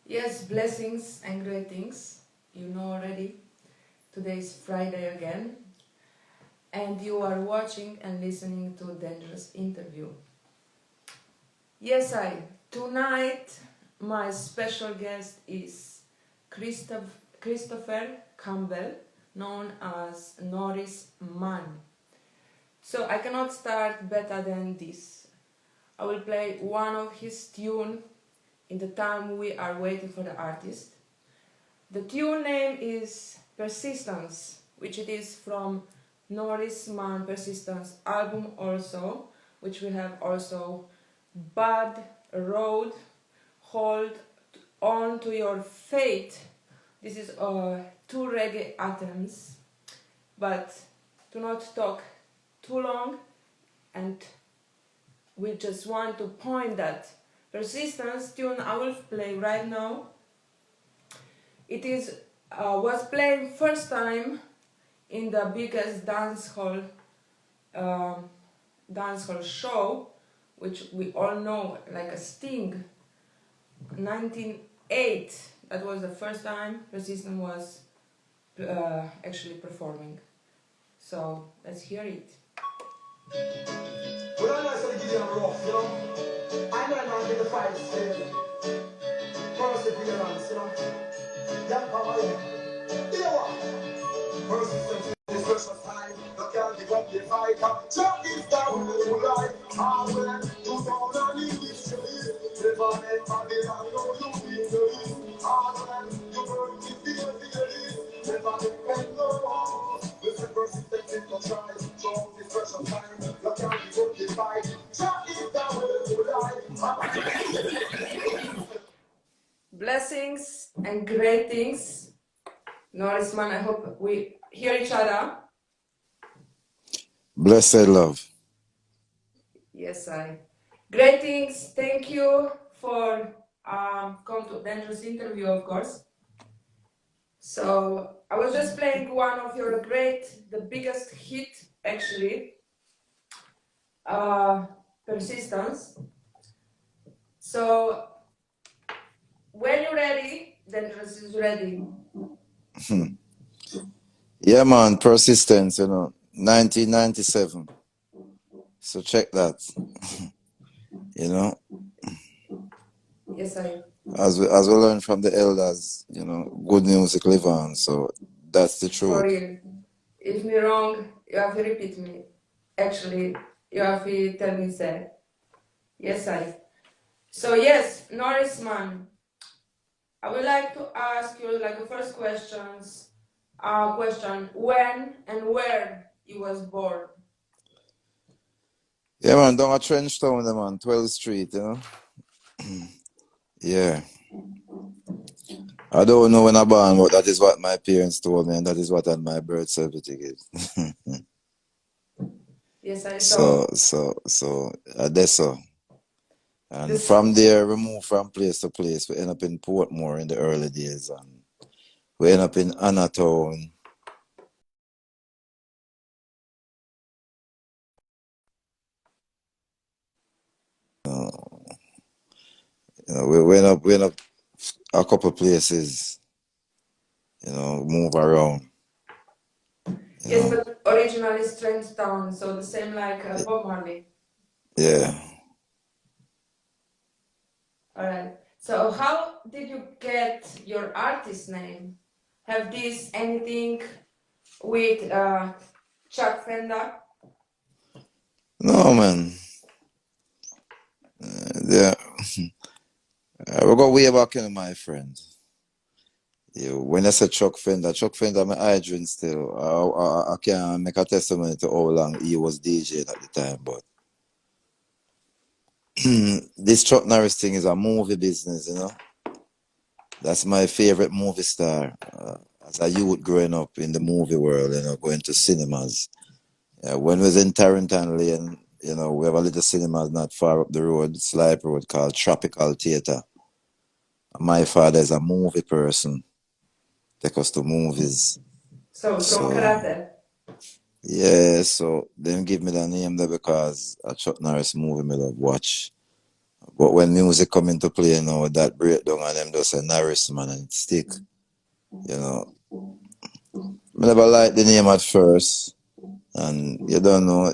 Yes, blessings and greetings. You know already, today is Friday again, and you are watching and listening to Dangerous interview. Yes, tonight my special guest is Christopher Campbell, known as NORRIS man. So I cannot start better than this. I will play one of his tune in the time we are waiting for the artist. The tune name is Persistence, which it is from Norris Man Persistence album also, which we have also Bad Road, Hold On to Your Fate. This is two reggae anthems, but do not talk too long, and we just want to point that Persistence tune I will play right now. It is was played first time in the biggest dancehall show, which we all know like a Sting. 1908. That was the first time Resistance was actually performing. So let's hear it. Well, I know it's going to give you a rough, you know. I know I'm going to get the fight still. Perseverance, you know. Yeah, power, yeah. You know what? Persistence is precious time. You can't give up the fight. Jump is down with your life. I will do down on in this street. Never let Babylon know you in the east. I will you burn it fearlessly. Never let them know. Listen, persistence is no try. Jump is precious time. You can't give up the fight. Jump is down with your life. Blessings and greetings. Norris man, I hope we hear each other. Blessed love. Yes, greetings. Thank you for come to Dangerous interview, of course. So I was just playing one of your the biggest hit actually, Persistence. So when you're ready, Dangerous is ready. Yeah, man, Persistence, 1997. So check that. Yes, As we learn from the elders, good music live on. So that's the truth. For real. If me wrong, you have to repeat me. Actually, you have to tell me say. Yes, So yes, Norris man, I would like to ask you like the first question, when and where you was born? Yeah, man, down at Trench Town, man, 12th Street, Yeah. I don't know when I born, but that is what my parents told me, and that is what on my birth certificate. Yes, I saw. So, that's so. And from there, we moved from place to place. We end up in Portmore in the early days, and we end up in Anatown. We went up a couple places, move around. Yes, but originally Strange Town, so the same like Bob Marley. Yeah. Alright. So how did you get your artist name? Have this anything with Chuck Fender? No, man. Yeah. We go way back, my friend. When I say Chuck Fender my hydrant still. I can't make a testimony to how long he was DJing at the time, but this Chuck Norris thing is a movie business, That's my favorite movie star. As a youth growing up in the movie world, going to cinemas. When we was in Tarrantine Lane, we have a little cinema not far up the road, Slipe Road, called Tropical Theatre. My father is a movie person. Take us to movies. So from karate? Yeah, so they give me the name there because a Chuck Norris movie me love watch. But when music come into play, you know, that breakdown and them just say Norris, man, and it stick. You know, I never liked the name at first. And you don't know,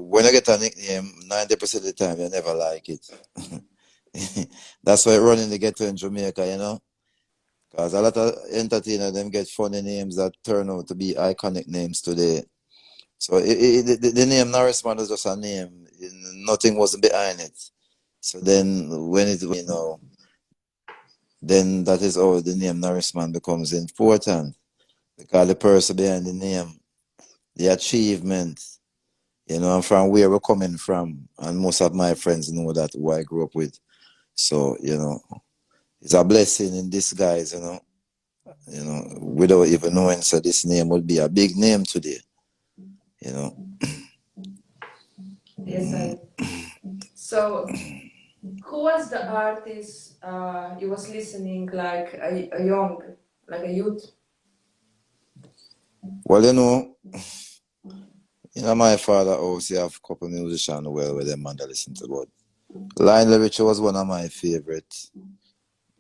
when you get a nickname, 90% of the time, you never like it. That's why running the ghetto in Jamaica, you know. Because a lot of entertainers, them get funny names that turn out to be iconic names today. So the name Norris Man was just a name. Nothing was behind it. So then when it, you know, then that is how the name Norris Man becomes important. Because the person behind the name, the achievement, you know, and from where we're coming from. And most of my friends know that who I grew up with. So, you know, it's a blessing in disguise, you know. You know, without even knowing, so this name would be a big name today, you know. Yes, so who was the artist you was listening like a young, like a youth? Well, you know, my father house, you have a couple musicians well where them man that listen to, but Lionel Richie was one of my favorites.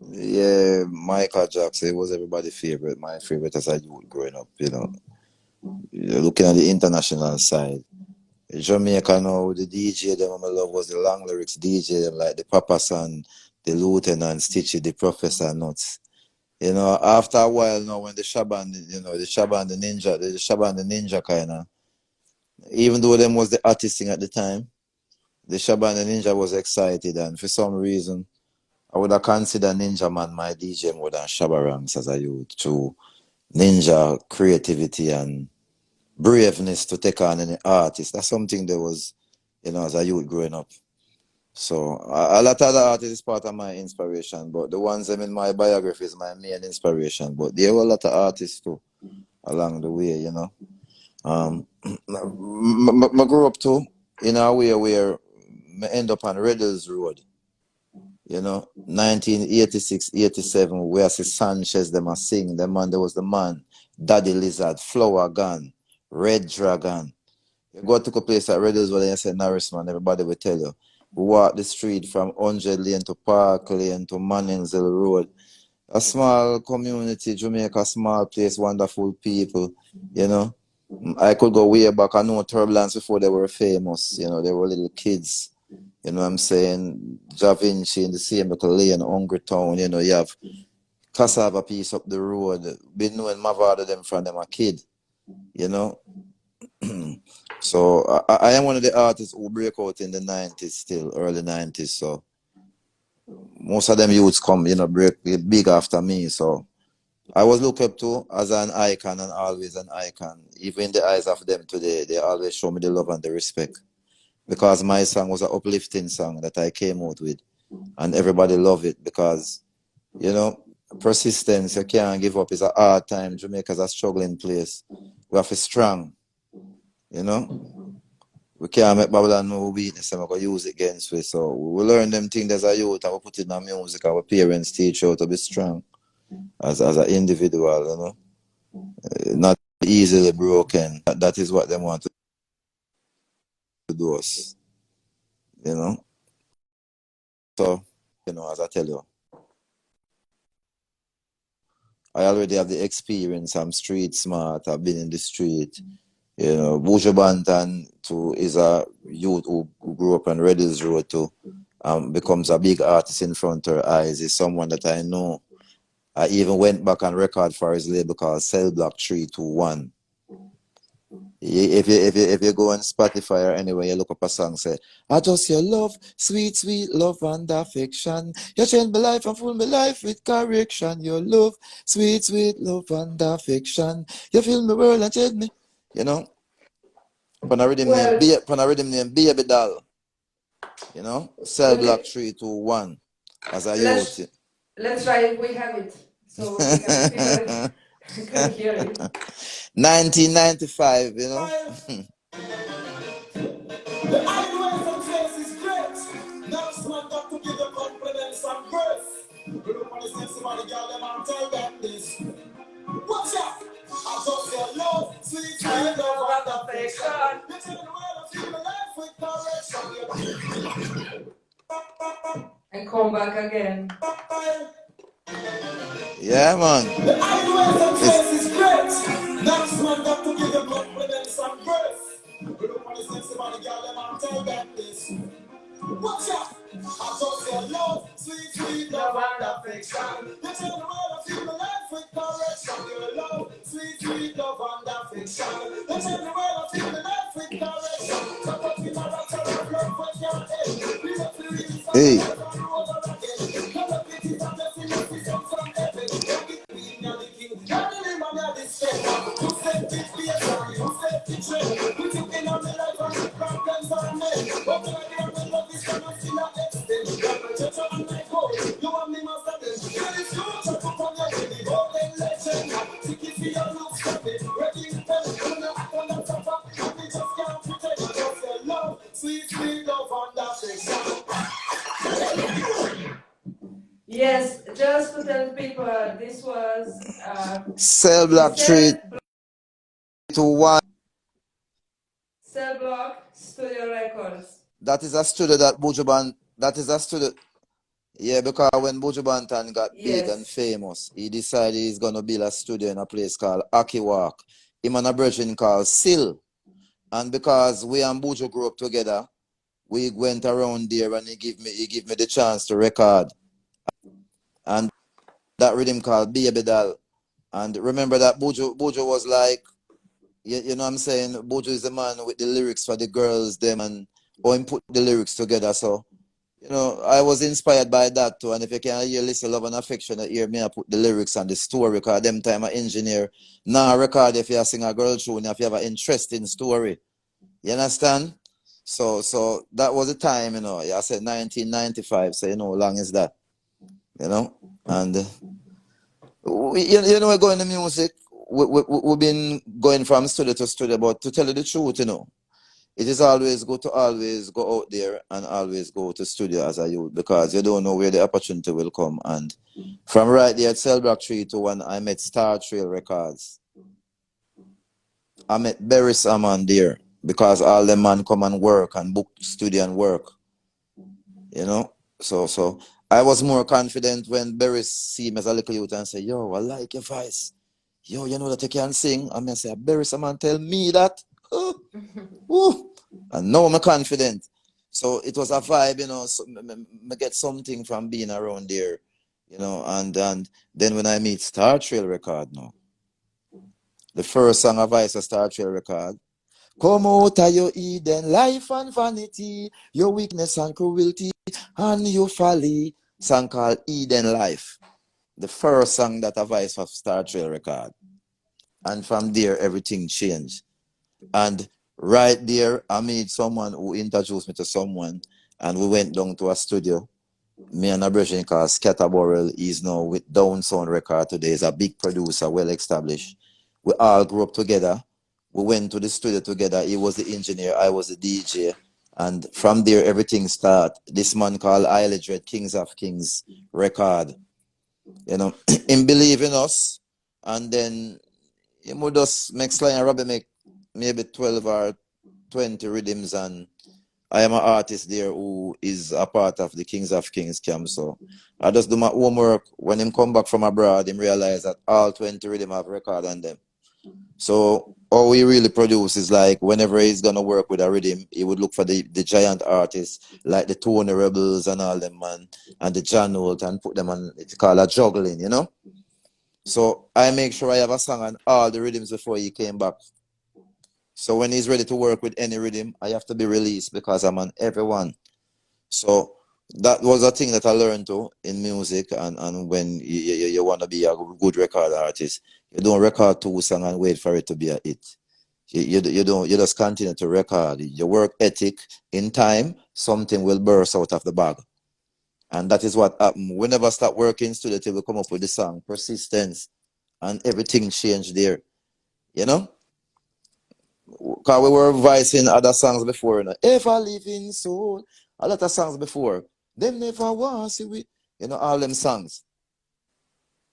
Yeah, Michael Jackson was everybody's favorite. My favorite as a youth growing up, you know. You're looking at the international side. Jamaica now, the DJ them I love was the Long Lyrics DJ them like the Papa San, the Lieutenant, Stitchy, the Professor Nuts. You know, after a while now when the Shaban, you know, the Shaban the Ninja kinda, even though them was the artist thing at the time, the Shaban the Ninja was excited and for some reason I would have considered Ninja Man my DJ more than Shabba Ranks as a youth to Ninja creativity and braveness to take on any artist. That's something that was, you know, as a youth growing up. So a lot of the artists is part of my inspiration, but the ones them in my biography is my main inspiration. But there were a lot of artists too along the way, you know. I grew up too in a way where I end up on Riddles Road, you know, 1986, 87, where I see Sanchez them a sing. The man, there was the man, Daddy Lizard, Flower Gun, Red Dragon. You go to a place like Riddles where they say Norris, man, everybody will tell you. We walk the street from 100 Lane to Park Lane to Manningsville Road. A small community, Jamaica, small place, wonderful people, you know. I could go way back. I know Turbulence before they were famous, you know, they were little kids. You know what I'm saying? Da Vinci in the same little lane, Hungry Town, you know, you have Cassava Piece up the road. Been knowing Mavada them from them a kid, you know. So I am one of the artists who break out in the 90s still, early 90s. So most of them youths come, you know, break big after me. So I was looked up to as an icon and always an icon. Even in the eyes of them today, they always show me the love and the respect. Because my song was an uplifting song that I came out with. And everybody love it because, you know, persistence, you can't give up. It's a hard time. Jamaica's a struggling place. We have to be strong, you know. We can't make Babylon no weakness and we're going to use it against us. So we learn them things as a youth and we put it in our music. Our parents teach you to be strong as an individual, you know. Not easily broken. That is what they want to do us, you know. So, you know, as I tell you, I already have the experience. I'm street smart. I've been in the street. You know, Buju Banton too is a youth who grew up on Reddles Road too. Becomes a big artist in front of her eyes. Is someone that I know. I even went back and record for his label called Cell Block 321. If you go on Spotify or anywhere, you look up a song, say, I just your love, sweet, sweet love and affection. You change my life and fill my life with correction. Your love, sweet, sweet love and affection. You fill my world and change me. You know? When I read him name, Well, Baby Doll. You know? Cell Block we 321 as a let's youth. let's try if we have it so people can hear it. 1995, you know? The idol from face is great. Now stand up to give the confidence and grace. We look on the sexy body girl, them and tell them this. Watch out! I just your love, sweet, sweet love and affection. You tell the world of human life with direction. and come back again. Yeah, man. The highways and trails is great. Next man got to give them compliments and grace. Look on the sexy body, girl, them and tell them this. Watch out! I just say love, sweet, sweet love and affection. You tell the world I feel my life with correction. Your love, sweet, sweet love and affection. You tell the world I feel my life with correction. So what we not a tell of love with your head. We love to read some Hey. love and over again. Come up with it and blessing you see some from heaven. Don't get me in your licking. Can't believe I'm at this step. You said this be a story, you said the trend. We took in on the life and the problems are made. But when I hear the love is gonna see that extent. You and me must have this. You're the future, put on your baby. Golden legend. Take it for your looks, stop it. Ready to tell it. You're not on the top of it. We just can't pretend. Just your love, sweet, sweet love and affection. Yes, just to tell people, this was Cell Block 321. Cell Block Studio Records. That is a studio that Buju Banton. That is a studio. Yeah, because when Buju Banton got big and famous, he decided he's gonna build a studio in a place called Aki Walk. Him and a brethren called Sil. And because we and Buju grew up together, we went around there and he give me the chance to record. And that rhythm called Baby Doll. And remember that Buju was like, you know what I'm saying? Buju is the man with the lyrics for the girls, them, and or him put the lyrics together. So, you know, I was inspired by that too. And if you can hear Listen Love and Affection, hear me, I put the lyrics and the story, because them time I engineer. Now record if you sing a girl tune, if you have an interesting story. You understand? So that was the time, you know. I said 1995, so you know how long is that? You know? And you know, we're going to music. We've been going from studio to studio, but to tell you the truth, you know, it is always good to always go out there and always go to studio as a youth, because you don't know where the opportunity will come. And from right there at Cell Block 321, I met Star Trail Records. I met Berry Saman there, because all them man come and work and book studio and work. You know? So I was more confident when Berry see me as a little youth and say, yo, I like your voice. Yo, you know that you can sing. And I say, Berry Saman tell me that. And now I'm confident. So it was a vibe, you know. So I get something from being around there, you know. And then when I meet Star Trail Record now, the first song of Ice Star Trail Record, come out of your Eden, life and vanity, your weakness and cruelty, and your folly. Song called Eden Life. The first song that a voice of Star Trail Record. And from there, everything changed. And right there, I met someone who introduced me to someone, and we went down to a studio. Me and a brother called Scatterborrell. He's now with Down Sound Record today. He's a big producer, well established. We all grew up together. We went to the studio together. He was the engineer, I was the DJ. And from there, everything started. This man called Isle Dread, Kings of Kings Record. You know, him believe in us. And then he would just make Sly and Robbie make maybe 12 or 20 rhythms, and I am an artist there who is a part of the Kings of Kings camp. So I just do my homework. When him come back from abroad, him realize that all 20 rhythm have record on them. So all we really produce is like whenever he's gonna work with a rhythm, he would look for the giant artists like the Tony Rebels and all them, man, and the John Holt, and put them on, it's called a juggling, you know. So I make sure I have a song on all the rhythms before he came back. So when he's ready to work with any rhythm, I have to be released because I'm on everyone. So that was a thing that I learned too in music. And when you want to be a good record artist, you don't record 2 songs and wait for it to be a hit. You just continue to record. Your work ethic, in time, something will burst out of the bag. And that is what happened. We never stop working studio till we come up with the song, persistence, and everything changed there. You know? Because we were voicing other songs before, you know. Ever living soul. A lot of songs before. Them never want to see we, you know, all them songs.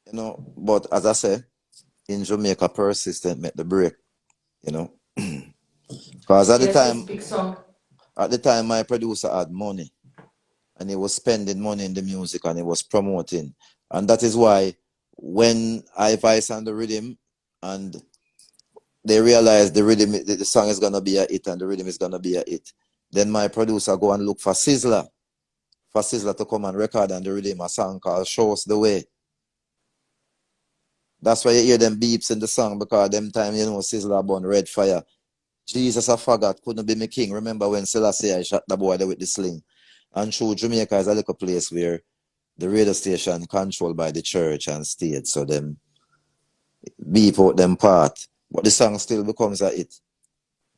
You know, but as I say, in Jamaica, persistent make the break, you know. Because at the time, big song. at the time, my producer had money. and he was spending money in the music and he was promoting. And that is why when I Vice and the Rhythm and they realized the rhythm, the song is gonna be a hit and the rhythm is gonna be a hit, then my producer go and look for Sizzler to come and record and the rhythm a song called Show Us the Way. That's why you hear them beeps in the song, because them time, you know, Sizzler born Red Fire. Jesus, I forgot, couldn't be me king. Remember when Selassie I shot the boy there with the sling? And true, Jamaica is a little place where the radio station controlled by the church and state, so them beep out them part. But the song still becomes a hit,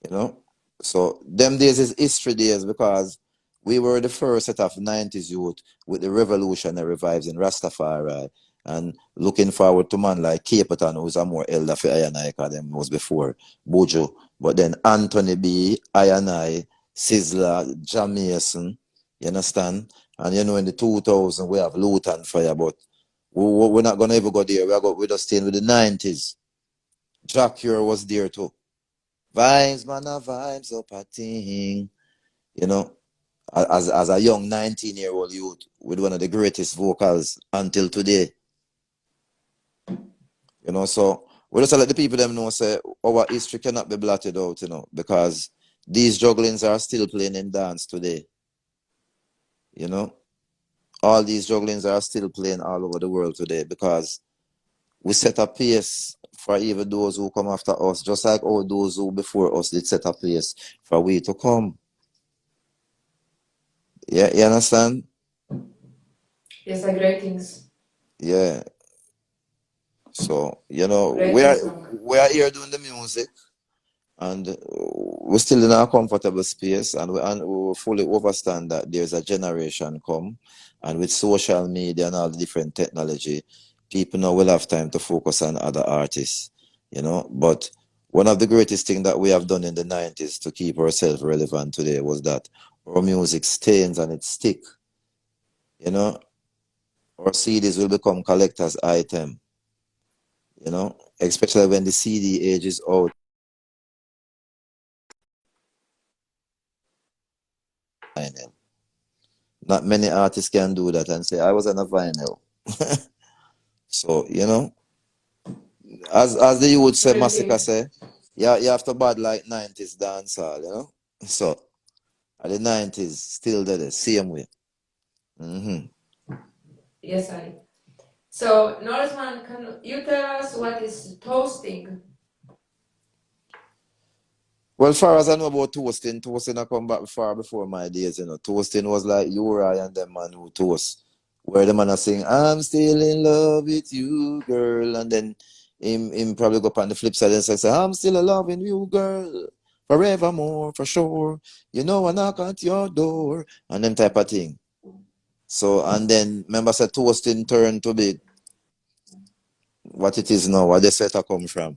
you know? So them days is history days, because we were the first set of 90s youth with the revolutionary vibes in Rastafari, and looking forward to man like Capleton, who's a more elder for I and I, because them was before Bojo. But then Anthony B, I and I, Sizzler, Jam Mason, you understand? And you know, in the 2000s we have Luton Fire, but we're not gonna ever go there. We're just staying with the 90s. Jack Cure was there too. Vibes, man, a vibes up a thing. You know, as a young 19-year-old youth with one of the greatest vocals until today. You know, so we just let the people them know, say, our history cannot be blotted out, you know, because these jugglings are still playing in dance today. You know, all these jugglings are still playing all over the world today, because we set a pace for even those who come after us, just like all those who before us did set a pace for we to come. Yeah, you understand? Yes, I great things. Yeah. So, you know, Great we song. are here doing the music, and we're still in a comfortable space, and we fully understand that there's a generation come, and with social media and all the different technology, people now will have time to focus on other artists, you know. But one of the greatest things that we have done in the 90s to keep ourselves relevant today was that our music stays and it stick, you know. Our CDs will become collector's item, you know, especially when the CD age is out. Vinyl. Not many artists can do that and say, I was on a vinyl. So, you know, as the youth say, Great Massacre things. say, yeah, you have to bad like 90s dancehall, you know? So, at the 90s, still there, the same way. Mm-hmm. Yes, I. So, Norrisman, can you tell us what is toasting? Well, far as I know about toasting I come back far before my days, you know. Toasting was like Uri and them man who toast. Where the man are saying, I'm still in love with you, girl. And then him probably go up on the flip side and say, I'm still in love with you, girl. Forevermore, for sure. You know I knock at your door. And them type of thing. So, and then, remember, said toasting turned to be what it is now, where they set to come from.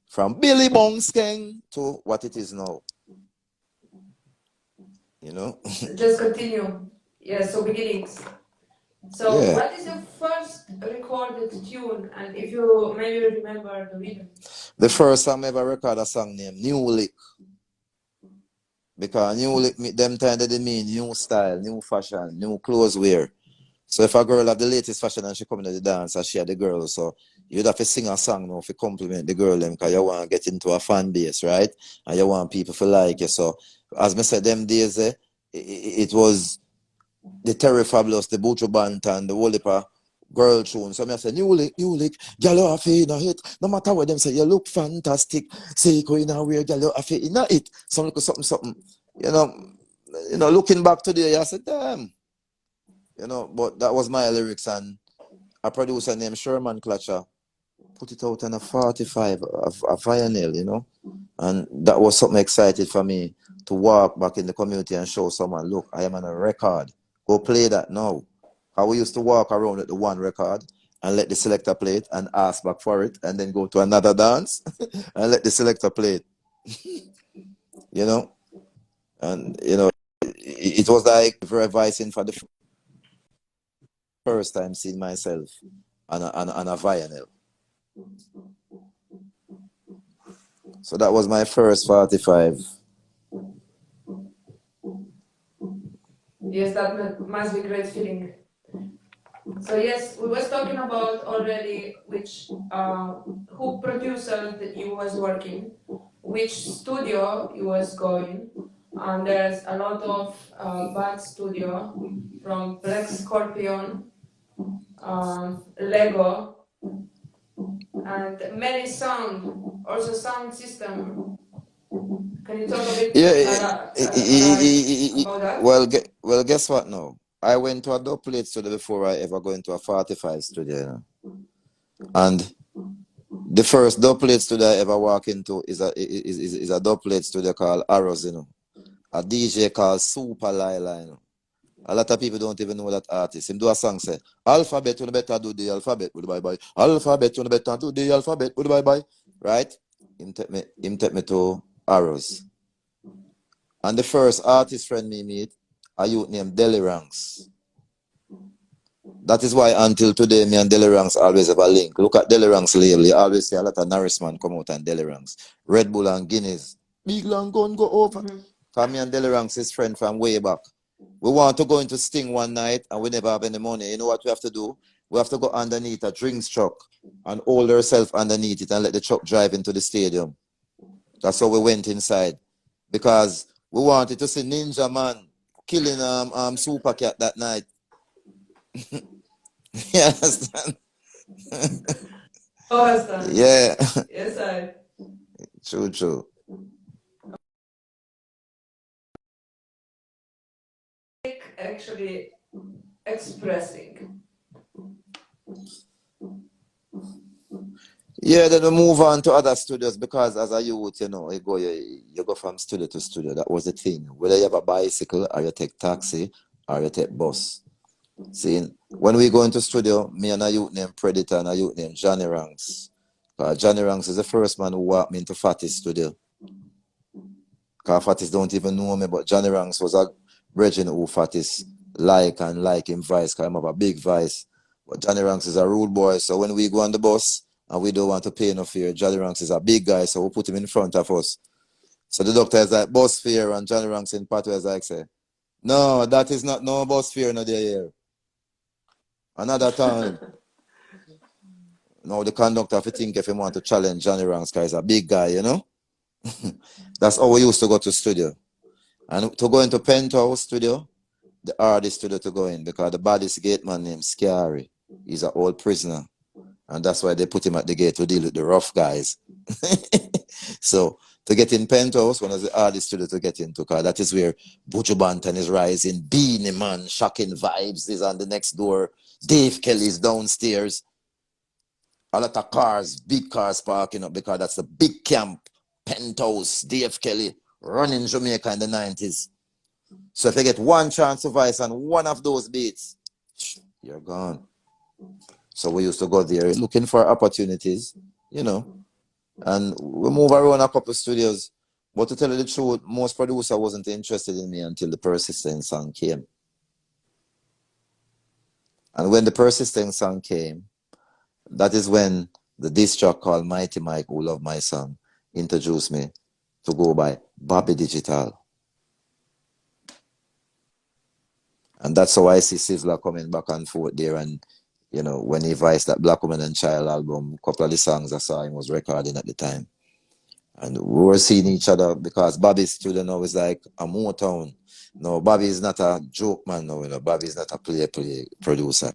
From Billy Bones Gang to what it is now. You know? Just continue. Yes, so beginnings. So, Yeah. what is your first recorded tune, and if you maybe remember the rhythm? The first time I ever record a song named New Lick. Because new lick, them time they mean new style, new fashion, new clothes wear. So if a girl have the latest fashion and she come to the dance and she had the girl, so you'd have to sing a song now to compliment the girl them, because you want to get into a fan base, right? And you want people to like you. So as I said, them days, it was the Terry Fabulous, the Buju Banton, the Wolipa girl tune. So I say, new lick, girl you have in a hit. No matter what them say, you look fantastic. Say you in a weird, girl you have in a hit. Some look something. You know, looking back today, I said, damn. You know, but that was my lyrics, and a producer named Sherman Clutcher put it out on a 45, a vinyl, you know. And that was something exciting for me to walk back in the community and show someone, look, I am on a record. Go play that now. How we used to walk around with the one record and let the selector play it and ask back for it, and then go to another dance and let the selector play it. You know? And, you know, it was like revising for the first time seeing myself on a vinyl. So that was my first 45. Yes, that must be great feeling. So yes, we was talking about already which who producer that you was working, which studio you was going, and there's a lot of bad studio from Black Scorpion, Lego, and many sound, also sound system. Can you talk a bit about that? Well, guess what now? I went to a dubplate studio before I ever go into a 45 studio, you know? And the first dubplate studio I ever walk into is a dubplate studio called Arrows, you know. A DJ called Super Lila, you know. A lot of people don't even know that artist. Him do a song say, Alphabet, you better do the alphabet, bye bye. Alphabet, you better do the alphabet, bye bye. Right? Him take me to Arrows. And the first artist friend me meet, a youth named Deliranks. That is why until today, me and Deliranks always have a link. Look at Deliranks label. You always see a lot of Norris man come out and Deliranks. Red Bull and Guinness. Big long gun go over. Because me and Deliranks is friend from way back. We want to go into Sting one night and we never have any money. You know what we have to do? We have to go underneath a drinks truck and hold ourselves underneath it and let the truck drive into the stadium. That's how we went inside. Because we wanted to see Ninja Man killing Super Cat that night. You understand? Understand. Yeah. Yes, I. True. Actually expressing. Yeah, then we move on to other studios because as a youth, you know, you go from studio to studio. That was the thing. Whether you have a bicycle or you take taxi or you take bus. See, when we go into studio, me and a youth named Predator and a youth named Johnny Ranks. Johnny Ranks is the first man who walked me into Fatty's studio. Because Fatty's don't even know me, but Johnny Ranks was a brethren who Fatty's like him voice, because I have a big voice. But Johnny Ranks is a rude boy, so when we go on the bus and we don't want to pay no fare, Johnny Ranks is a big guy, so we put him in front of us. So the doctor is like, bus fare, and Johnny Ranks in part is like, say, no, that is not no bus fare, no, there here. Another time. Now the conductor, if you think if you want to challenge Johnny Ranks, because he's a big guy, you know? That's how we used to go to studio. And to go into Penthouse studio, the hardest studio to go in, because the baddest gate man named Scary, he's an old prisoner. And that's why they put him at the gate to deal with the rough guys. So to get in Penthouse, one of the hardest studio to get into, because that is where Buju Banton is rising, Beanie Man, Shocking Vibes is on the next door, Dave Kelly's downstairs. A lot of cars, big cars parking up, because that's the big camp, Penthouse, Dave Kelly, running Jamaica in the 90s. So if you get one chance of voice on one of those beats, you're gone. So we used to go there looking for opportunities, you know, and we move around a couple of studios. But to tell you the truth, most producers wasn't interested in me until the Persistent song came. And when the Persistent song came, that is when the disc track called Mighty Mike, Who Love My Song, introduced me to go by Bobby Digital. And that's how I see Sizzler coming back and forth there. And, you know, when he voiced that Black Woman and Child album, a couple of the songs I saw him was recording at the time. And we were seeing each other because Bobby's studio now is like a Motown. No, Bobby is not a joke man now, you know. Bobby is not a play producer.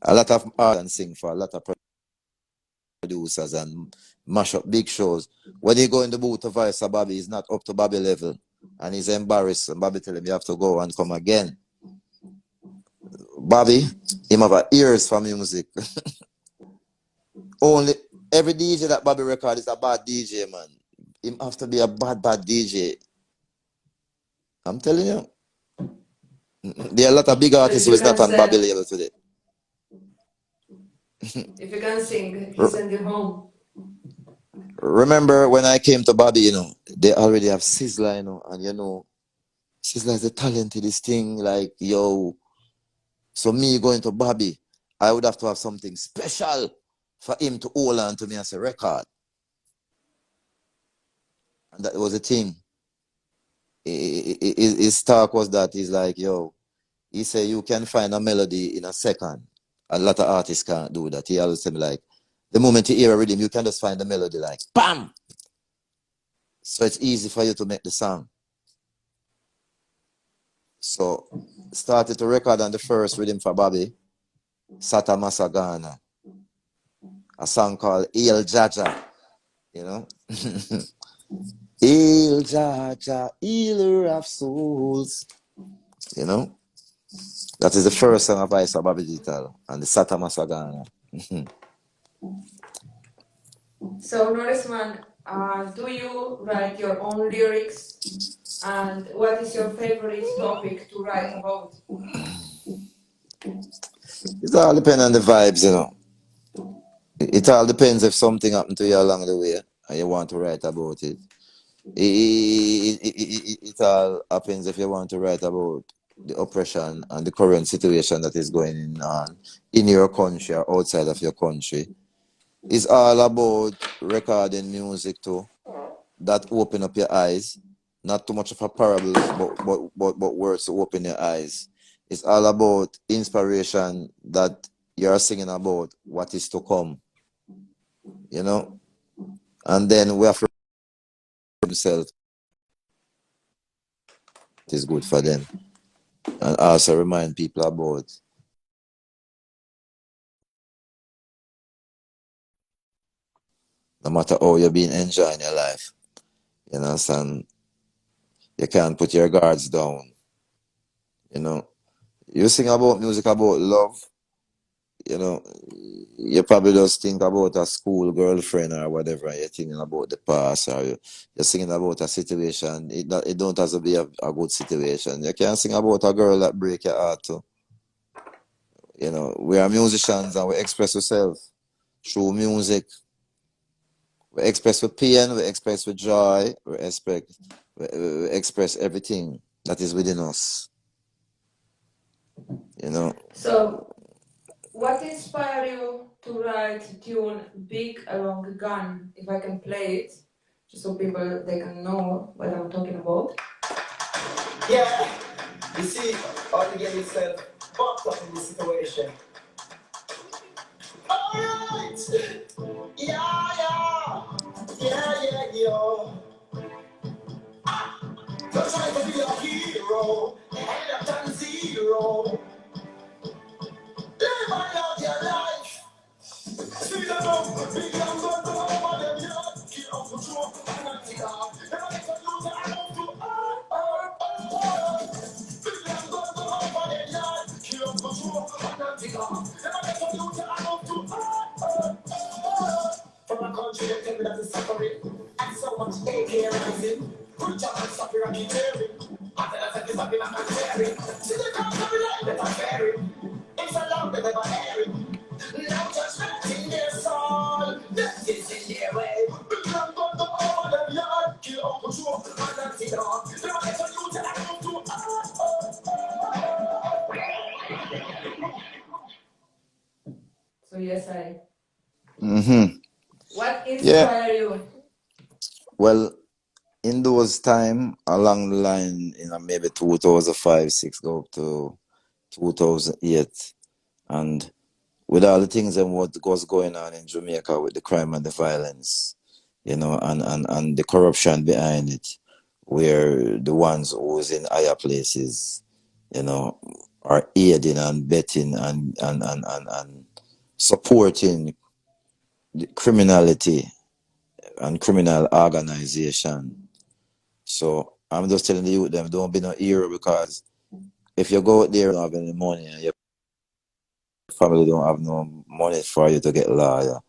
A lot of art and sing for a lot of producers and mash up big shows. When he go in the booth to voice a Bobby, he's not up to Bobby level. And he's embarrassed. And Bobby tell him you have to go and come again. Bobby, him have ears for music. Only every DJ that Bobby record is a bad DJ, man. Him have to be a bad DJ. I'm telling you. There are a lot of big artists who is not on Bobby level today. If you can sing, he send you home. Remember when I came to Bobby, you know, they already have Sizzler, you know, and you know, Sizzler is the talent to this thing, like, yo. So me going to Bobby, I would have to have something special for him to hold on to me as a record. And that was the thing. his talk was that he's like, yo, he said you can find a melody in a second. A lot of artists can't do that. He always tell me like, the moment you hear a rhythm, you can just find the melody like, bam! So it's easy for you to make the song. So started to record on the first rhythm for Bobby, Sata Masagana, a song called Il Jaja, you know. Il Jaja, healer of souls, you know. That is the first song of Ice Bobby Digital and the Sata Masagana. So, Norrisman, do you write your own lyrics? And what is your favorite topic to write about? It all depends on the vibes, you know. It all depends if something happened to you along the way and you want to write about it. It all happens if you want to write about the oppression and the current situation that is going on in your country or outside of your country. It's all about recording music too that open up your eyes. Not too much of a parable, but words to open your eyes. It's all about inspiration that you're singing about what is to come, you know. And then we have to themselves it is good for them. And also remind people about no matter how you've been enjoying your life, you know, son, you can't put your guards down, you know. You sing about music about love, you know, you probably just think about a school girlfriend or whatever, and you're thinking about the past, or you're singing about a situation. It don't have to be a good situation. You can sing about a girl that break your heart too. You know, we are musicians and we express ourselves through music. We express with pain, we express with joy, we express everything that is within us. You know. So, what inspired you to write a tune Big Along Gun? If I can play it, just so people they can know what I'm talking about. Yeah, you see, how to get yourself bucked up in this situation. Alright! Yeah. You're trying to be a hero, end up on zero. Live out your life. See the love, big and good, the love of them, yeah. Keep up the truth, and not take off. Never let you lose it, I love to, Big and good, the love of them, yeah. Keep up the truth, and not take off. Never let you lose it, I love to, From a country that tell me that is suffering, and so much AK rising. Good job and suffering and keep hearing. After that, it's something I'm not sharing. See the comes every night that I'm bearing. It's a love that never airing. No judgment in their soul. That is in their way. Big and good, the love of them, yeah. Keep up the truth, and not take off. Never let you lose it, I love to, So yes, I. Mm-hmm. What Yeah. inspired you? Well, in those time along the line, maybe 2005, 6 go up to 2008, and with all the things and what was going on in Jamaica with the crime and the violence, and the corruption behind it, where the ones who's in higher places, are aiding and betting and supporting the criminality and criminal organization. So I'm just telling the youth them don't be no hero, because if you go out there and don't have any money and your family don't have no money for you to get a lawyer,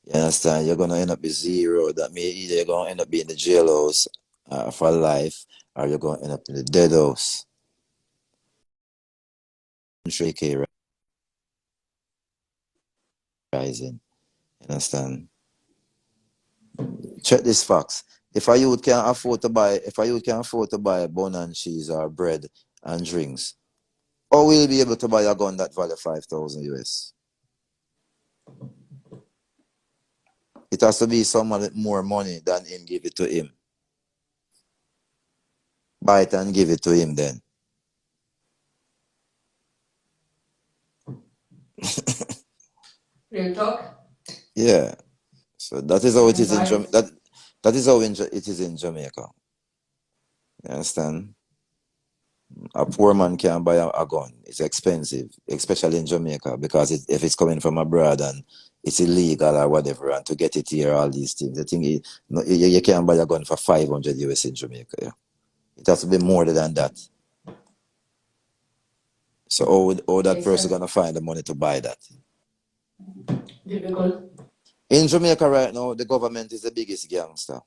you understand, you're gonna end up with zero. That means either you're gonna end up being in the jailhouse for life, or you're gonna end up in the dead house. Rising. You understand? Check this facts. If a youth can afford to buy bun and cheese or bread and drinks, or will be able to buy a gun that value 5,000 US? It has to be someone with more money than him give it to him. buy it and give it to him then. Real talk? Yeah. So that is how it And is in buy it. that is how it is in Jamaica. You understand? A poor man can't buy a gun. It's expensive, especially in Jamaica, because if it's coming from abroad and it's illegal or whatever, and to get it here, all these things. The thing is, no, you can't buy a gun for 500 US in Jamaica. Yeah. It has to be more than that. So how that person gonna find the money to buy that? Difficult. In Jamaica right now, the government is the biggest gangster.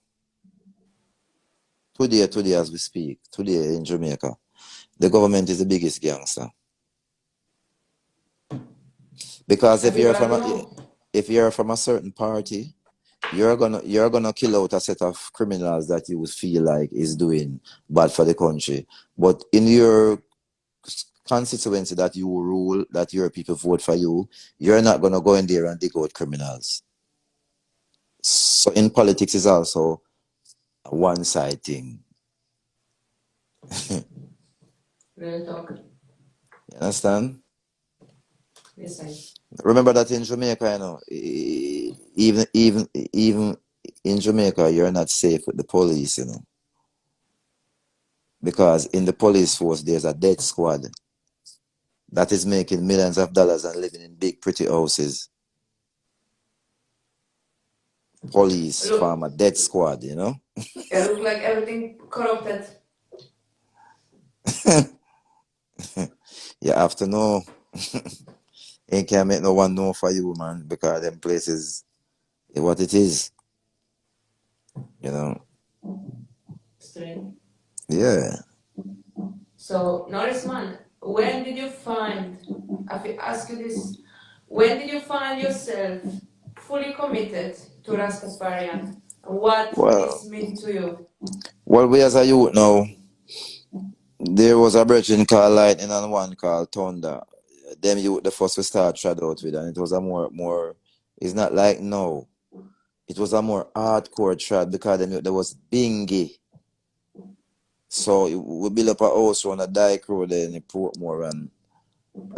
Today as we speak, today in Jamaica, the government is the biggest gangster. Because if you're from a certain party, you're gonna kill out a set of criminals that you would feel like is doing bad for the country. But in your constituency that you rule, that your people vote for you, you're not gonna go in there and dig out criminals. So in politics is also a one-side thing. Real talk. You understand? Yes, I. Remember that in Jamaica, you know, even in Jamaica, you're not safe with the police, you know. Because in the police force, there's a death squad that is making millions of dollars and living in big, pretty houses. Police form a death squad, you know. It looks like everything corrupted. You have to know. Ain't can't make no one know for you, man, because them places is what it is. You know. Straight. Yeah. So, Norris man, when did you find, I ask you this, when did you find yourself fully committed to Rastafarian? What this mean to you? Well, we as a youth now, there was a brethren called Lightning and one called Thunder. Them youth, the first we start trad out with, and it was a more, it's not like now. It was a more hardcore trad because them there was Bingy. So we build up a house on a Dyke Road there in Portmore, and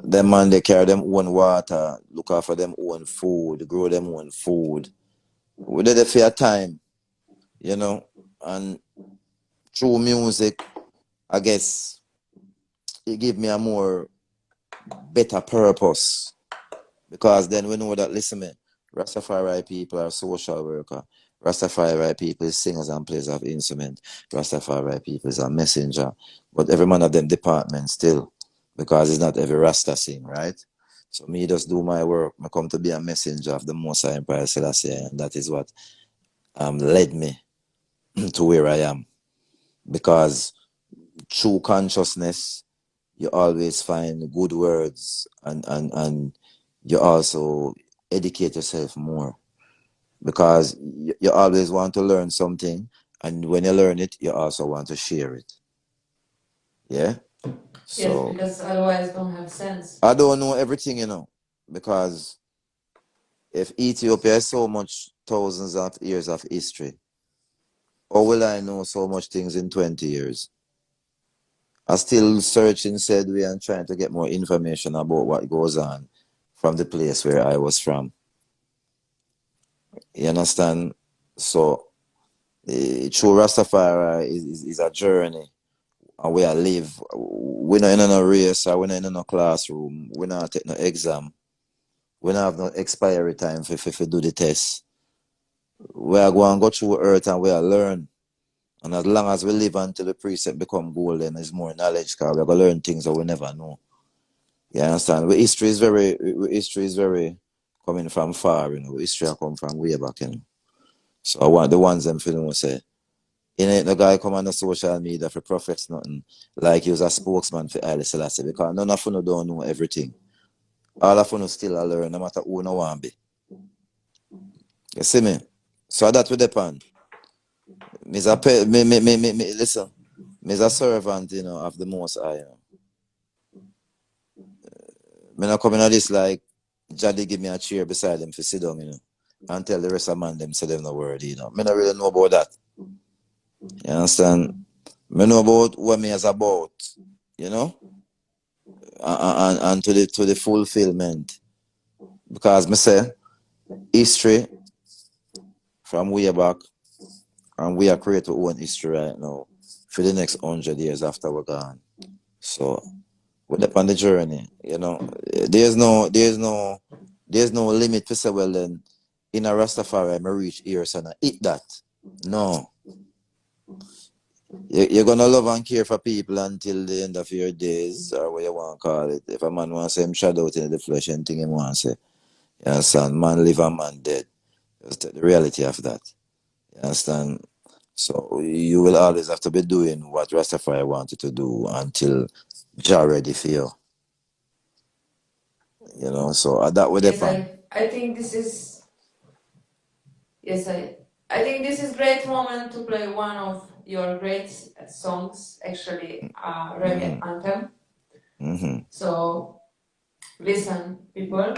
them man they carry them own water, look after them own food, grow them own food. We did it for a time, you know, and through music, I guess it gave me a more better purpose. Because then we know that, listen me, Rastafari people are social worker. Rastafari people is singers and players of instrument. Rastafari people is a messenger. But every man of them department still. Because it's not every Rasta sing, right? So me just do my work. I come to be a messenger of the Most High Empire Selassie, and that is what led me to where I am. Because through consciousness, you always find good words and you also educate yourself more, because you always want to learn something, and when you learn it, you also want to share it. Yeah? So, yes, because otherwise it don't have sense. I don't know everything, you know, because if Ethiopia has so much thousands of years of history, or will I know so much things in 20 years? I still searching said way and trying to get more information about what goes on from the place where I was from. You understand? So, through Rastafari is a journey, and where I live. We're not in no race, or we're not in no classroom. We're not take no exam. We don't have no expiry time for do the test. We are going to go through earth and we are learn. And as long as we live until the precept become golden, there's more knowledge, because we're going to learn things that we never know. You understand? History is very coming from far, you know. History come from way back, you know. So I want the ones them feeling will say, you know, the guy come on the social media for profess nothing, like he was a spokesman for Haile Selassie, because none of them don't know everything. All of them still a learn, no matter who no want be. You see me? So that we depend. Listen, me's a servant, you know, of the Most High, you know. Me not coming at this like Jaddy give me a chair beside them for sit down, you know, and tell the rest of man them say them no word, you know. Me not really know about that. You understand? I know about what me is about, you know, and to the fulfillment. Because me say history from way back, and we are creating our own history right now for the next 100 years after we're gone. So we're up on the journey, you know. There's no limit to say, well then in a Rastafari I reach here, so I eat that. No. You're gonna love and care for people until the end of your days, or what you want to call it. If a man wants to say him shadow out in the flesh and thing him want to say, you understand, man live and man dead. That's the reality of that. You understand? So you will always have to be doing what Rastafari wanted to do until Jah ready for you. You know, so that would Yes, depend. I think this is yes I think this is great moment to play one of your great songs, actually a reggae anthem. Mm-hmm. So listen, people.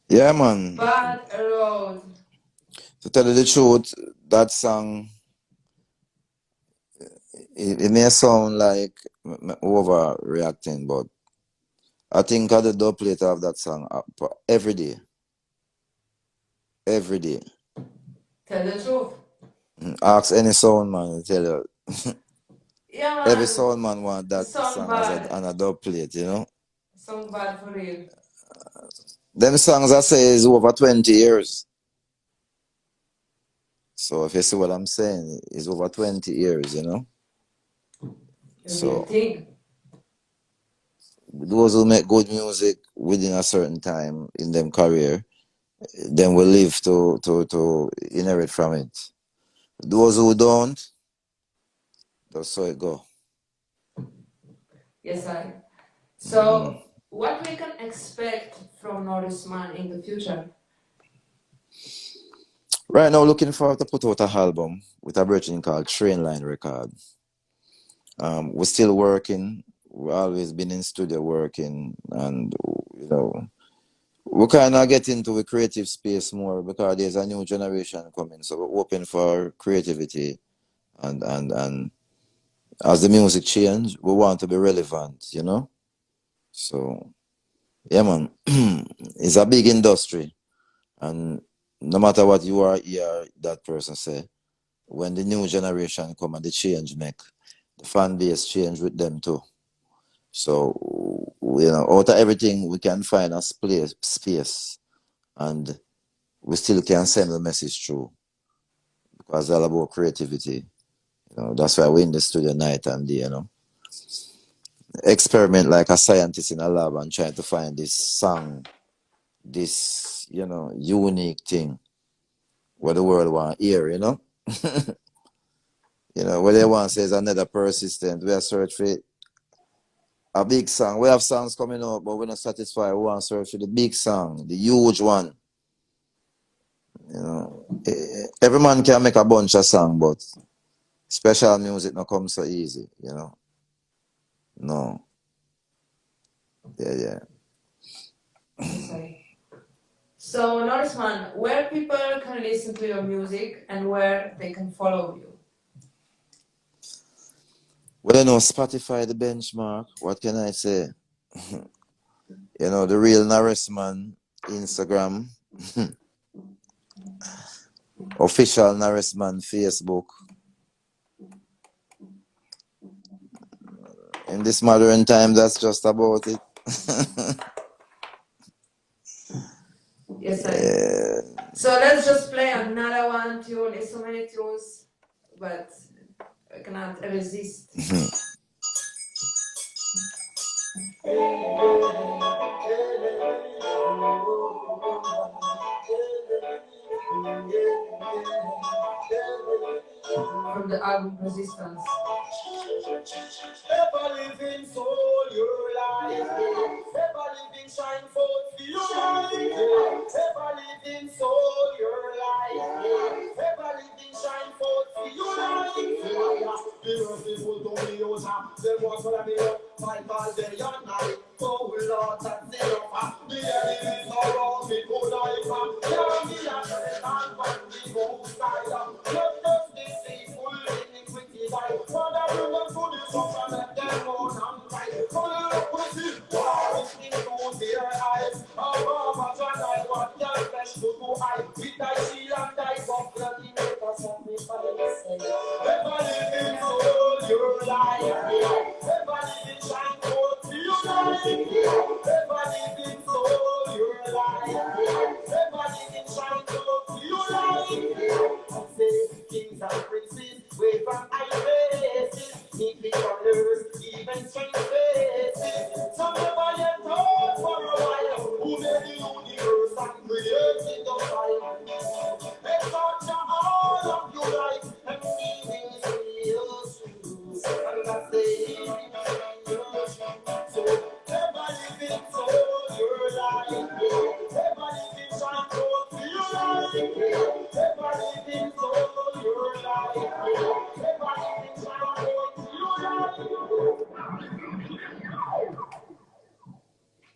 Yeah, man. Bad Road. To tell you the truth, that song it may sound like overreacting, but I think I the dub plate of that song every day. Every day. Tell the truth. Ask any sound man, I tell you. Yeah, Every man. sound man want that Song song as bad. on a dub plate, you know. Song bad for real. Them songs I say is over 20 years. So if you see what I'm saying, it's over 20 years, you know. You So think? those who make good music within a certain time in them career, then will live to inherit from it. Those who don't, that's how it go. Yes, I. So, what we can expect from Norris Man in the future? Right now, looking forward to put out a album with a virgin called Trainline Record. We're still working. We've always been in studio working, and you know, we kind of get into the creative space more because there's a new generation coming. So we're open for creativity, and as the music change, we want to be relevant, you know. So yeah, man, it's a big industry, and no matter what you are here, that person say, when the new generation come and the change make, the fan base change with them too. So you know, out of everything, we can find a space, and we still can send the message through because it's all about creativity. You know, that's why we're in the studio night and day. You know, experiment like a scientist in a lab and trying to find this song, this unique thing what the world want to hear. You know, what they want to say is another persistent. We are search for a big song. We have songs coming up, but we're not satisfied. We want to search for the big song, the huge one. You know, every man can make a bunch of song, but special music not come so easy, you know. No. Yeah, yeah. Sorry. So, Norris man, where people can listen to your music and where they can follow you? Well, you know, Spotify the benchmark. What can I say? You know, the real Norris man, Instagram, official Norris man, Facebook. In this modern time, that's just about it. Yes, I. Yeah. So let's just play another one tune. There's so many tunes, but I cannot resist. From the album Resistance. Ever living soul, your life. Ever living shine forth for your life. Ever living soul, your life. Ever living shine forth for your life. The merciful to me, you have. They want to me up. Fight all day and night. Oh Lord, that's the offer. The enemy is around me, good life. Can't be a threat and man, the most side. Not just deceitful, iniquity, life. Father, bring them to the top and let them run and fight. Come on, we see. War is into their eyes. Above a giant, what their flesh to do hide. With thy shield and thy buckler, he make us sacrifice. Ever living soul, your life. Ever living shine forth to your life. Ever living soul, your life. Ever living shine forth to your life. I say, kings and princes, wave from high places, neatly colors, even strange faces. Some never yet thought for a while, who made the universe and created the fire. Exalt your all of your life, and meaning is real truth. And that's the so ever living soul, your life. Ever living shine forth to your life. Ever living soul, your life. Ever living shine forth to your life.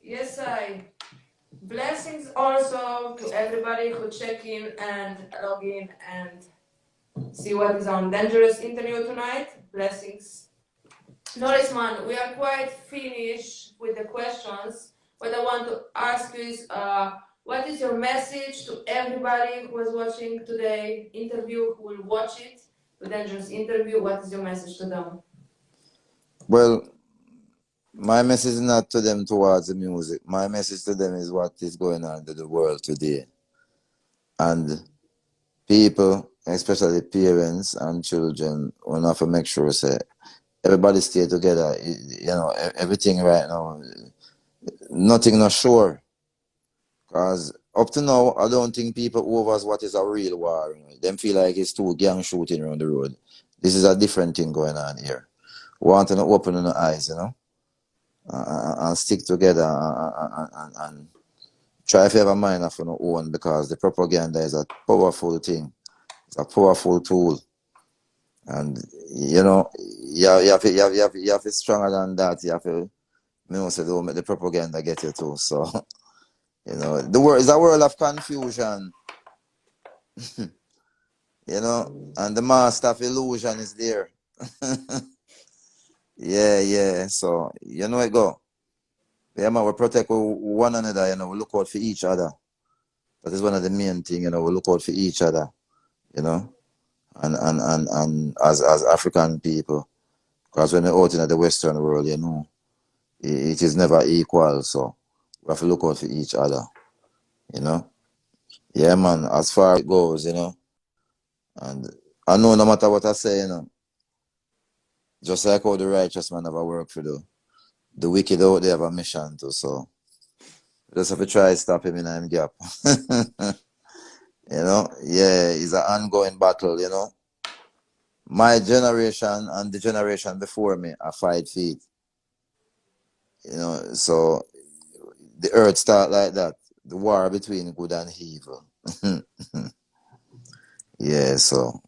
Yes, I. Blessings also to everybody who check in and log in and see what is on Dangerous interview tonight. Blessings. Norris man, we are quite finished with the questions. What I want to ask you is, what is your message to everybody who is watching today interview, who will watch it, the Dangerous interview? What is your message to them? Well, my message is not to them towards the music. My message to them is what is going on in the world today. And people, especially parents and children, will have to make sure say everybody stay together. You know, everything right now, nothing not sure. Because up to now, I don't think people over what is a real war. You know. Them feel like it's two gang shooting around the road. This is a different thing going on here. We want to open our eyes, you know, and stick together and try to have a mind of our own, because the propaganda is a powerful thing. It's a powerful tool. And, you know, you have to be stronger than that. You have to, you know, so don't make the propaganda get you too. So, you know, the world is a world of confusion, you know, and the master of illusion is there. Yeah, yeah. So, you know, it go. Yeah, man, we protect one another, you know, we look out for each other. That is one of the main things, you know, we look out for each other, you know, and as African people. Because when you're out in the Western world, you know, it is never equal. So we have to look out for each other, you know. Yeah, man, as far as it goes, you know. And I know no matter what I say, you know, just like how the righteous man have a work for do, the wicked out there have a mission to. So we just have to try to stop him in him gap. You know, yeah, it's an ongoing battle, you know. My generation and the generation before me are 5 feet. You know, so the earth start like that. The war between good and evil. Yeah, so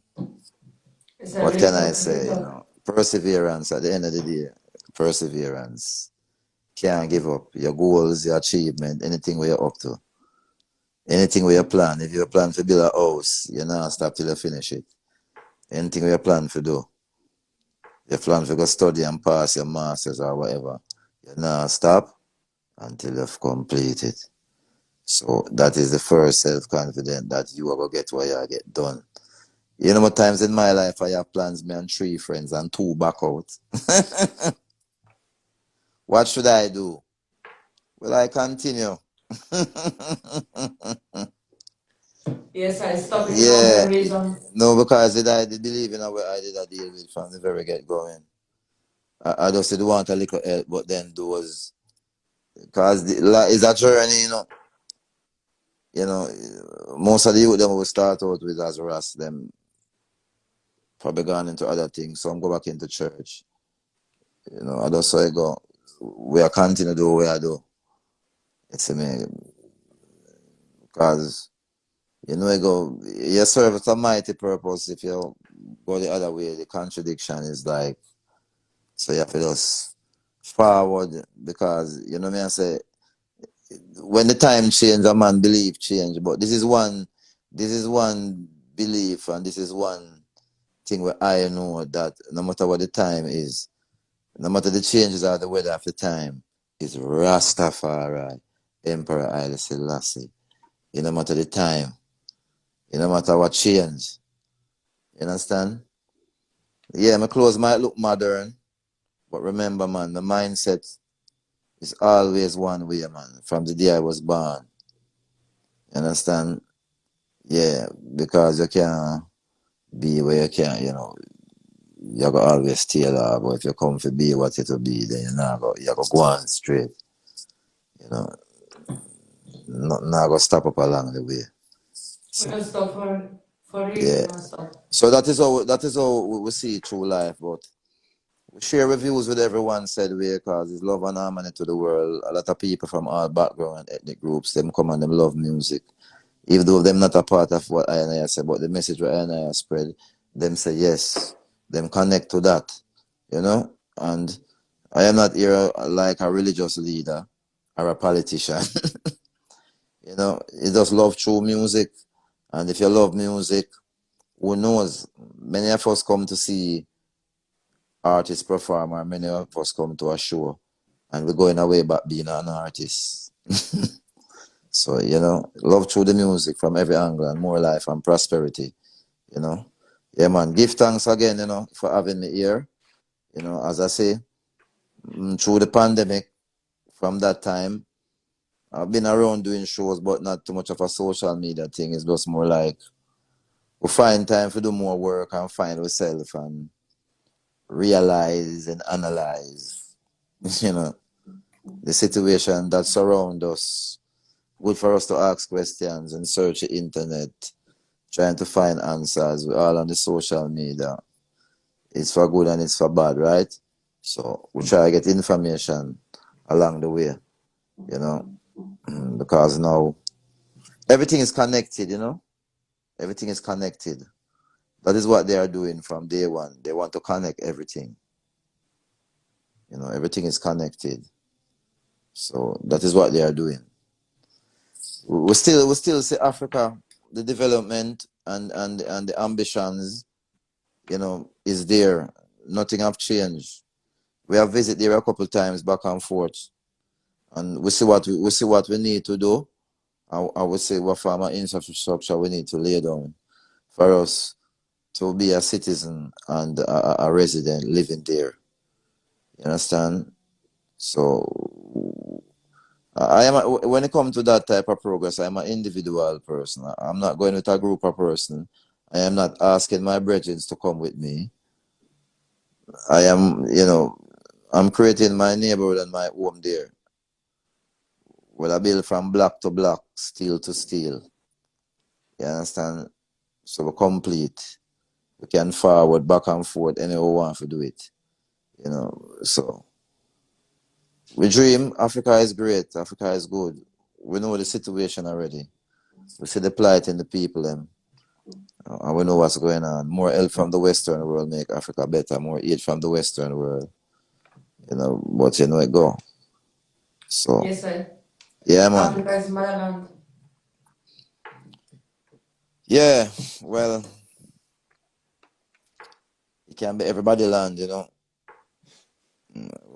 It's a what can I little, say? You little. know, perseverance at the end of the day, perseverance. Can't give up. Your goals, your achievement, anything where you're up to, anything where you plan. If you plan to build a house, you not stop till you finish it. Anything where you plan to do, you plan to go study and pass your masters or whatever, you not stop until you've completed. So that is the first self-confidence that you ever get what you get done. You know what times in my life I have plans, me and 3 friends and 2 back out. What should I do? Will I continue? Yes, I stopped it for Yeah. the reason. No, because I did believe in what I did a deal with from the very get going. I just did want a little help, but then those because it's a journey, you know. You know, most of the youth them will start out with as Ras, them probably gone into other things. Some go back into church. You know, I just saw it go. We are continue to do what I do. It's me. Because you know you go you serve a mighty purpose if you go the other way, the contradiction is like so you have to just forward because you know me I say when the time change a man belief change. But this is one belief and this is one thing where I know that no matter what the time is, no matter the changes or the weather of the time, is Rastafari, Emperor Haile Selassie. It no matter the time, it no matter what change. You understand? Yeah, my clothes might look modern, but remember, man, the mindset is always one way, man, from the day I was born. You understand? Yeah, because you can't be where you can't, you know, you got always stay there, but if you come to be what you to be, then you go on straight. You know, not go stop up along the way. We So, don't stop for real, we yeah. don't stop. So that is how we see it through life, but we share reviews with everyone said way because it's love and harmony to the world. A lot of people from all background and ethnic groups, them come and them love music. Even though them not a part of what I and I say, but the message what I and I spread, them say yes. Them connect to that. You know? And I am not here like a religious leader or a politician. You know, you just love true music. And if you love music, who knows? Many of us come to see artists perform, or many of us come to a show, and we're going away back being an artist. So, you know, love through the music from every angle and more life and prosperity, you know. Yeah, man, give thanks again, you know, for having me here. You know, as I say, through the pandemic, from that time, I've been around doing shows, but not too much of a social media thing. It's just more like we find time to do more work and find ourselves and realize and analyze, you know, the situation that surround us. Good for us to ask questions and search the internet, trying to find answers. We're all on the social media. It's for good and it's for bad, right? So we try to get information along the way, you know, because now everything is connected, you know, everything is connected. That is what they are doing from day one. They want to connect everything, you know, everything is connected. So that is what they are doing. We still see Africa, the development and the ambitions, you know, is there. Nothing have changed. We have visited there a couple of times back and forth, and we see what we need to do. I would say what form of infrastructure we need to lay down for us to be a citizen and a resident living there. You understand? So when it comes to that type of progress, I'm an individual person. I'm not going with a group of person. I am not asking my brethren to come with me. I am, you know, I'm creating my neighborhood and my home there. Where I build from block to block, steel to steel. You understand? So we're complete. We can forward, back and forth, anyone who want to do it. You know, so we dream Africa is great, Africa is good. We know the situation already. We see the plight in the people them. And we know what's going on. More help from the Western world make Africa better. More aid from the Western world. But it go. So, Yes, I. yeah, man. Africa is motherland. Yeah, well, it can be everybody land, We're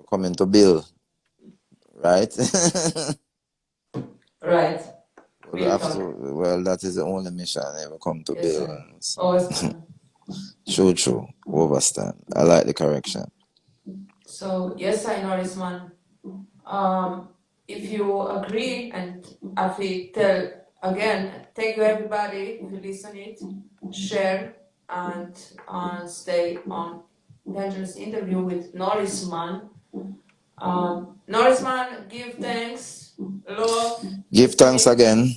coming to build, right? Right. We have to, Welcome. well, that is the only mission we come to Yes, build. sir. So. Always man. True. Overstand. I like the correction. So yes, I know this man. If you agree, and if we tell again, thank you everybody if you listen it, share, and stay on Dangerous interview with Norris man. Norris man, give thanks, love, Give thanks respect, again.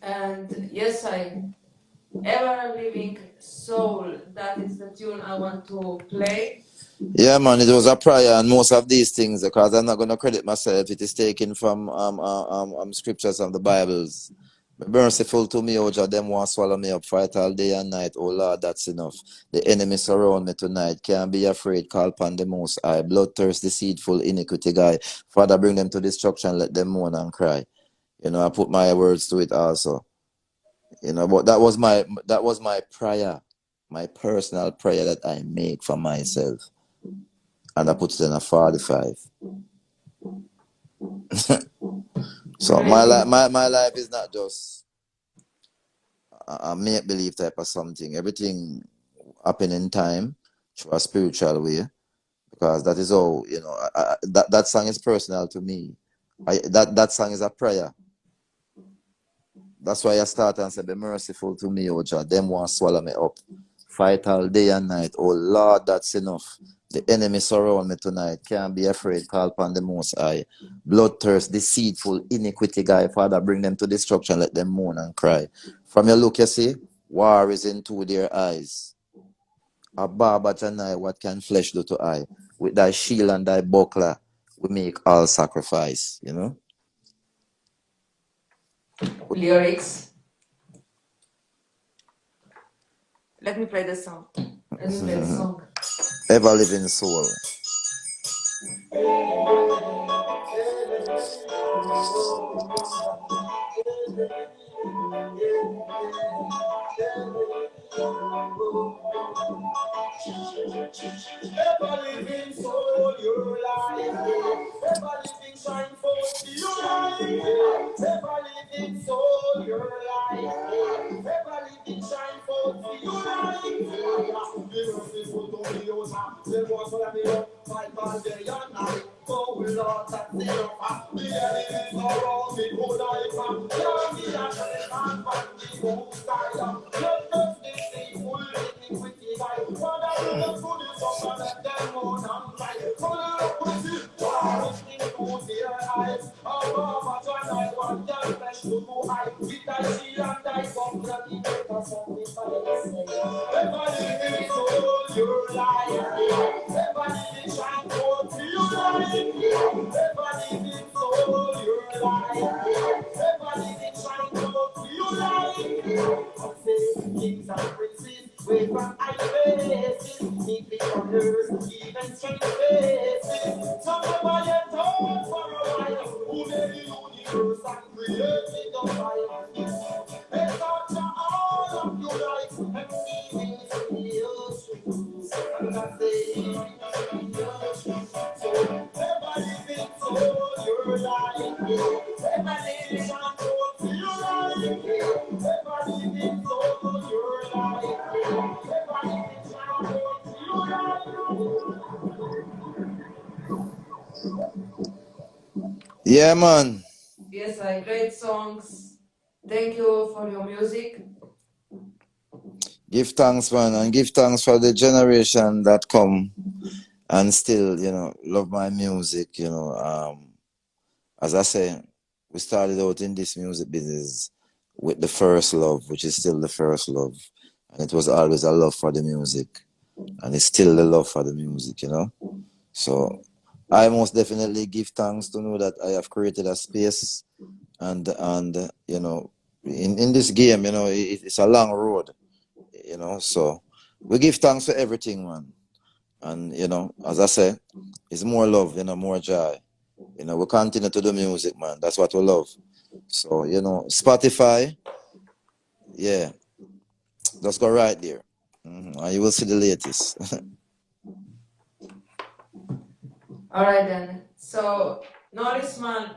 and yes, I ever living soul. That is the tune I want to play. Yeah, man, it was a prayer, and most of these things, because I'm not going to credit myself, it is taken from scriptures of the Bibles. Be merciful to me, O Jah, them want swallow me up, fight all day and night. Oh Lord, that's enough. The enemy surround me tonight. Can't be afraid, call upon the Most High. Bloodthirst, deceitful, iniquity guy. Father, bring them to destruction, let them moan and cry. I put my words to it also. But that was my prayer, my personal prayer that I make for myself. And I put it in a 45. So my life is not just a make-believe type of something. Everything happen in time through a spiritual way. Because that is all, that song is personal to me. That song is a prayer. That's why I start and say, be merciful to me, O Jah. Them want swallow me up. Fight all day and night. Oh Lord, that's enough. The enemy surround me tonight. Can't be afraid. Call upon the Most High. Bloodthirst, deceitful, iniquity guy. Father, bring them to destruction. Let them moan and cry. From your look, you see, war is into their eyes. A barber Janai, what can flesh do to eye? With thy shield and thy buckler, we make all sacrifice, Lyrics. Let me play the song. Ever living soul. Ever living soul, your life. Ever living shine forth your light. Ever living soul, your life. Ever living shine forth your light. Be merciful to me, O Jah. They want to let me up, fight all day and night. Oh Lord, that's enough. The enemies around me, good life. Can't be a shame and fight the most high. Let us be faithful, iniquity guy. Father, bring us to the top and let them mourn and cry. Follow up with it, listening to their eyes. Above a John, I want your flesh to go high. With thy shield and thy buckler, the better song we find. Ever living soul, your life. Ever living shine forth to your life. Ever living soul, your life. Ever living shine forth to your life. I say, kings and princes, wait from high places, neatly on earth, even strange faces. Some of my yet thought for a while, who made the universe and created the fire. They thought to all of your life, and leaving the ocean. And I say, so ever living soul, your life. Ever living shine forth to your life. Ever living soul, your life. Ever living shine forth to your life. Yeah, man. Yes, I great songs. Thank you for your music. Give thanks, man, and give thanks for the generation that come and still, love my music, As I say, we started out in this music business with the first love, which is still the first love. And it was always a love for the music. And it's still the love for the music, So I most definitely give thanks to know that I have created a space and in this game, you know, it's a long road, you know. So we give thanks for everything, man. And you know, as I say, it's more love, you know, more joy. You know, we continue to do music, man. That's what we love. So, you know, Spotify, yeah, just go right there. And you will see the latest. Alright then. So Norris man,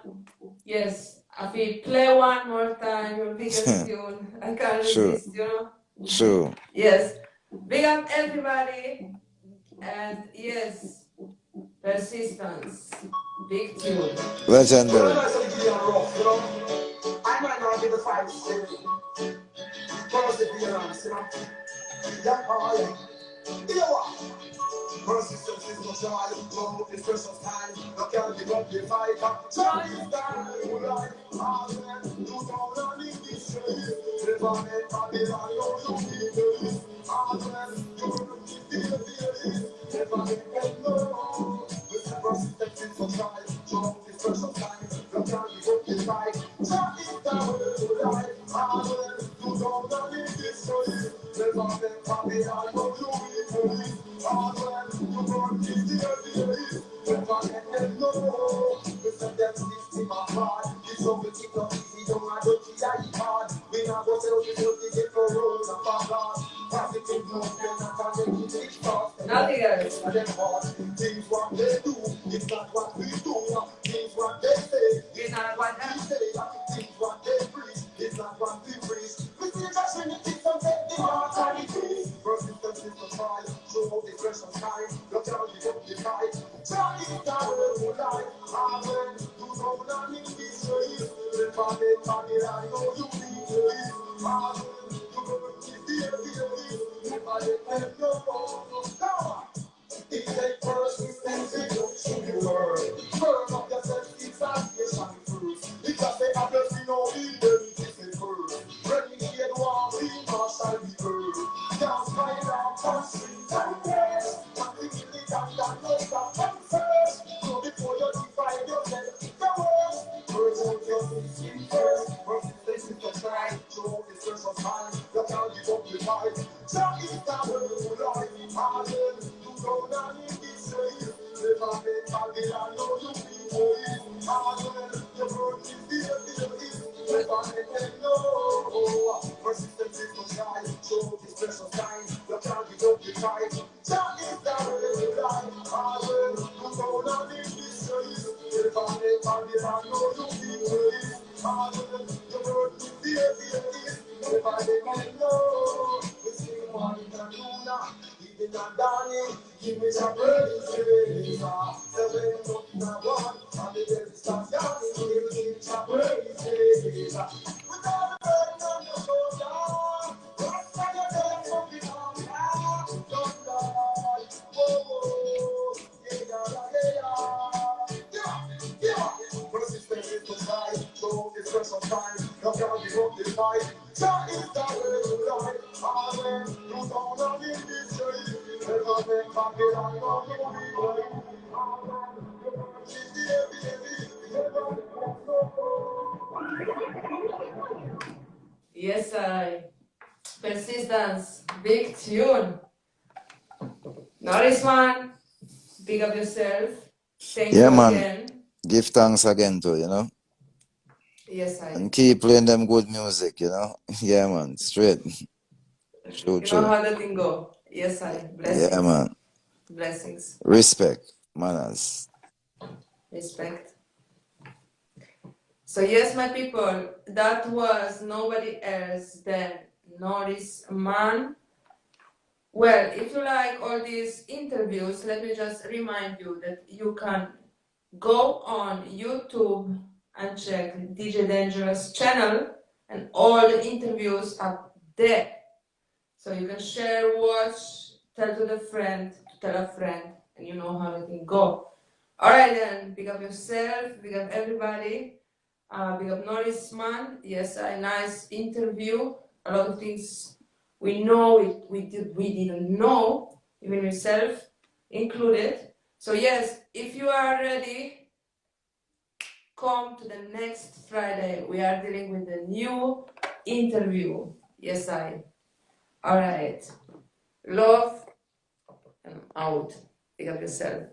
yes, if we play one more time your biggest tune, I can't Sure. resist, you know. Sure. Yes. Big up everybody, and yes, persistence. Big tune. Legendary. I might not be the fight, but I'll be honest, you know. Yeah, you know what? Persistence is no joy, love is precious time. No can give up the fight. Try is down, you like hard men. You don't know in this street. Never make Babylon know you need this. Hard men, you will keep the never make them know. Listen, persistence is no joy, love is precious time. No can give up the fight. Try is down, you like hard men. You don't know in this street. Never make Babylon know you need this. Hard men. You run the easy, never let them know. Listen, them sticks in my heart. It's so we keep up easy, don't want to see that hard. We not go tell you to get for road and for God. Positive movement, not a negative thought. Nothing else. And them hard things what they do, it's not what we do. Things what they say, It's not what we say. Things what they preach, it's not what we preach. We see that when it is something, the heart and it is. Persistence is the try, show the precious time. Look how you don't fight. Try it down who life. Amen. You don't know me this way. The family, I know you need to live. Amen. You don't need to be. Never let them know. Come on. It takes persistence to go through the world. Burn up yourself, it's salvation first. It's a say, I just know even if it's first. Renegade war, we must shall be heard. Can't find out country and place. Nothing in the damn that knows that come first. So before you divide yourself, the worst. First out your skin first. Persistence is the try. Show the special time. You can't give up the fight. Try it down when you like. Amen. You don't need this way. Never make Babylon know you people is. Amen. Your word is the never make them know. Persistence is no try. Show the special time. You can't give up the fight. Try it down when you like. Amen. You don't need this way. Never make Babylon know you people is. Amen. Your word is the never make them know. We sing one and two now. Even and Danny, give me some praise, seven foot in a one, and the devil starts yawning, give me some praise, with all the burden on your shoulder, what's on your head, something on ya, don't die, whoa, yeah, persistence is the fight, so it's special time, no can't give up the fight, try is the way to life, amen, you don't know in this street, never make Babylon know you be right, amen, you don't need the never make Yes, I. Persistence. Big tune. Norris man, big up yourself. Thank Yeah, you man. again. Give thanks again to, you know. Yes, I. And keep playing them good music, you know. Yeah, man. Straight. True, You know true. how the thing go. Yes, I. Blessings. Yeah, man. Blessings. Respect. Manners. Respect. So yes, my people, that was nobody else than Norris man. Well, if you like all these interviews, let me just remind you that you can go on YouTube and check DJ Danjahras channel, and all the interviews are there. So you can share, watch, tell to the friend, to tell a friend, and you know how the thing go. Alright then, pick up yourself, pick up everybody. Big up Norris man. Yes, a nice interview. A lot of things we know we didn't know, even yourself included. So yes, if you are ready, come to the next Friday. We are dealing with the new interview. Yes, I. Alright. Love and out. Pick up yourself.